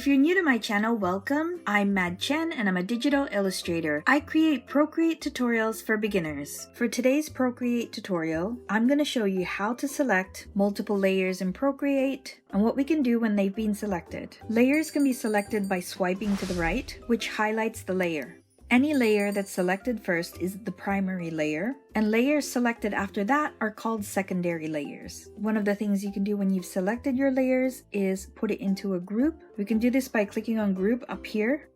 If you're new to my channel, welcome. I'm Mad Chen and I'm a digital illustrator. I create Procreate tutorials for beginners. For today's Procreate tutorial, I'm going to show you how to select multiple layers in Procreate and what we can do when they've been selected. Layers can be selected by swiping to the right, which highlights the layer. Any layer that's selected first is the primary layer, and layers selected after that are called secondary layers. One of the things you can do when you've selected your layers is put it into a group. We can do this by clicking on group up here.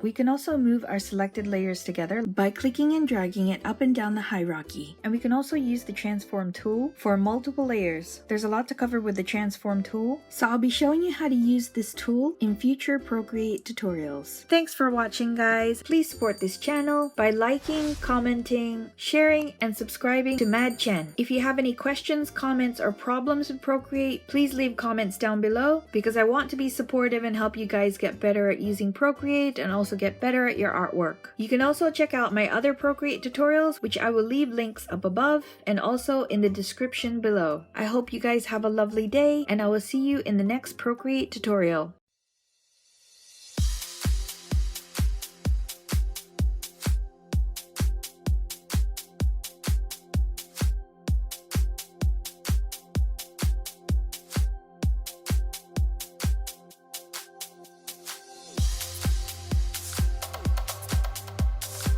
We can also move our selected layers together by clicking and dragging it up and down the hierarchy. And we can also use the transform tool for multiple layers. There's a lot to cover with the transform tool, so I'll be showing you how to use this tool in future Procreate tutorials. Thanks for watching, guys. Please support this channel by liking, commenting, sharing, and subscribing to Mad Chen. If you have any questions, comments, or problems with Procreate, please leave comments down below because I want to be supportive and help you guys get better at using Procreate and also get better at your artwork. You can also check out my other Procreate tutorials, which I will leave links up above and also in the description below. I hope you guys have a lovely day, and I will see you in the next Procreate tutorial.